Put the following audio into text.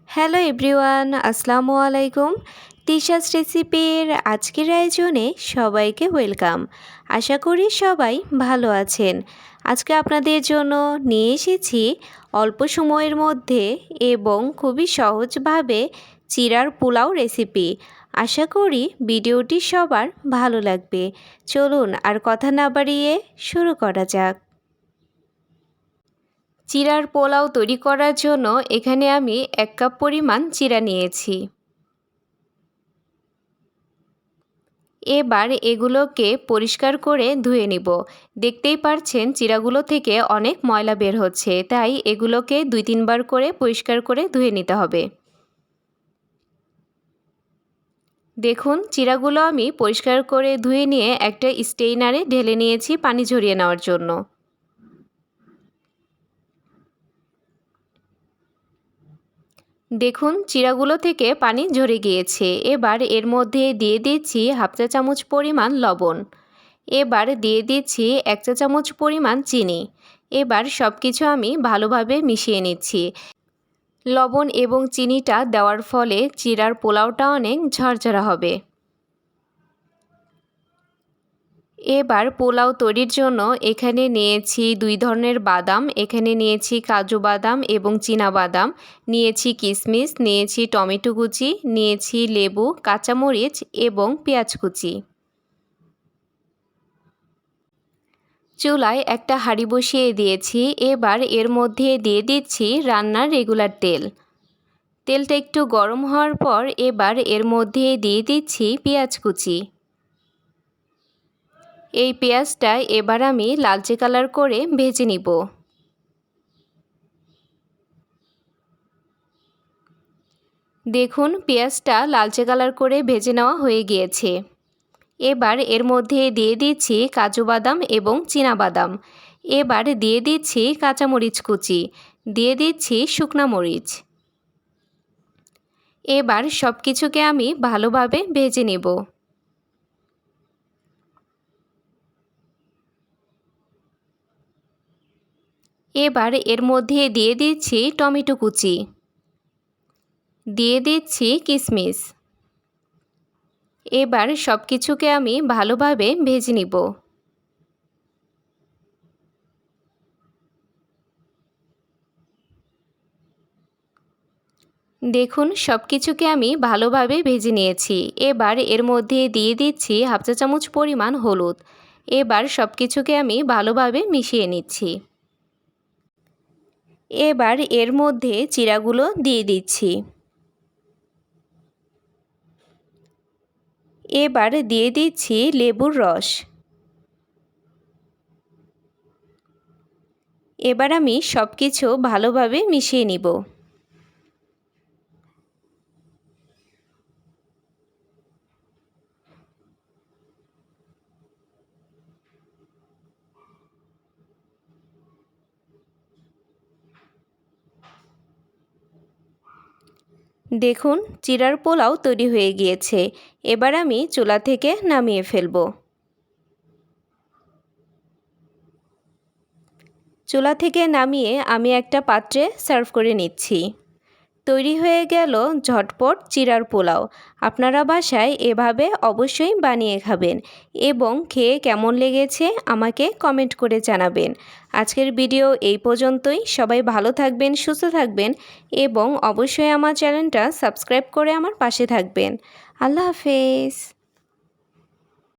Hello everyone, আসসালামু আলাইকুম। তিশাস রেসিপির আজকের আয়োজনে সবাইকে ওয়েলকাম। আশা করি সবাই ভালো আছেন। আজকে আপনাদের জন্য নিয়ে এসেছি অল্প সময়ের মধ্যে এবং খুবই সহজভাবে চিরার পোলাও রেসিপি। আশা করি ভিডিওটি সবার ভালো লাগবে। চলুন আর কথা না বাড়িয়ে শুরু করা যাক। চিরার পোলাও তৈরি করার জন্য এখানে আমি 1 কাপ পরিমাণ চিরা নিয়েছি। এবার এগুলোকে পরিষ্কার করে ধুয়ে নিব। দেখতেই পারছেন চিরাগুলো থেকে অনেক ময়লা বের হচ্ছে, তাই এগুলোকে 2-3 বার করে পরিষ্কার করে ধুয়ে নিতে হবে। দেখুন চিরাগুলো আমি পরিষ্কার করে ধুয়ে নিয়ে একটা স্টেইনারে ঢেলে নিয়েছি পানি ঝরিয়ে নেওয়ার জন্য। দেখুন চিরাগুলো থেকে পানি ঝরে গিয়েছে। এবার এর মধ্যে দিয়ে দিচ্ছি 1/2 চা চামচ পরিমাণ লবণ। এবার দিয়ে দিচ্ছি 1 চা চামচ পরিমাণ চিনি। এবার সব কিছু আমি ভালোভাবে মিশিয়ে নিচ্ছি। লবণ এবং চিনিটা দেওয়ার ফলে চিরার পোলাওটা অনেক ঝরঝরা হবে। এবার পোলাও তৈরির জন্য এখানে নিয়েছি 2 ধরনের বাদাম, এখানে নিয়েছি কাজু বাদাম এবং চীনা বাদাম, নিয়েছি কিশমিশ, নিয়েছি টমেটো কুচি, নিয়েছি লেবু, কাঁচামরিচ এবং পেঁয়াজ কুচি। চুলায় একটা হাঁড়ি বসিয়ে দিয়েছি। এবার এর মধ্যে দিয়ে দিচ্ছি রান্নার রেগুলার তেল। তেলটা একটু গরম হওয়ার পর এবার এর মধ্যে দিয়ে দিচ্ছি পেঁয়াজ কুচি। এই পেঁয়াজটা এবার আমি লালচে কালার করে ভেজে নিব। দেখুন পেঁয়াজটা লালচে কালার করে ভেজে নেওয়া হয়ে গিয়েছে। এবার এর মধ্যে দিয়ে দিচ্ছি কাজু বাদাম এবং চীনা বাদাম। এবার দিয়ে দিচ্ছি কাঁচামরিচ কুচি, দিয়ে দিচ্ছি শুকনা মরিচ। এবার সব কিছুকে আমি ভালোভাবে ভেজে নেব। এবার এর মধ্যে দিয়ে দিচ্ছি টমেটো কুচি, দিয়ে দিচ্ছি কিশমিশ। এবার সব কিছুকে আমি ভালোভাবে ভেজে নিব। দেখুন সব কিছুকে আমি ভালোভাবে ভেজে নিয়েছি। এবার এর মধ্যে দিয়ে দিচ্ছি 1/2 চা চামচ পরিমাণ হলুদ। এবার সব কিছুকে আমি ভালোভাবে মিশিয়ে নিচ্ছি। এবার এর মধ্যে চিরাগুলো দিয়ে দিচ্ছি। এবার দিয়ে দিচ্ছি লেবুর রস। এবার আমি সব কিছু ভালোভাবে মিশিয়ে নিব। দেখুন চিরার পোলাও তৈরি হয়ে গিয়েছে। এবার আমি চুলা থেকে নামিয়ে ফেলব। চুলা থেকে নামিয়ে আমি একটা পাত্রে সার্ভ করে নিচ্ছি। তৈরি হয়ে গেল ঝটপট চিরার পোলাও। আপনারা বাসায় এভাবে অবশ্যই বানিয়ে খাবেন এবং খেয়ে কেমন লেগেছে আমাকে কমেন্ট করে জানাবেন। আজকের ভিডিও এই পর্যন্তই। সবাই ভালো থাকবেন, সুস্থ থাকবেন এবং অবশ্যই আমার চ্যানেলটা সাবস্ক্রাইব করে আমার পাশে থাকবেন। আল্লাহ হাফেজ।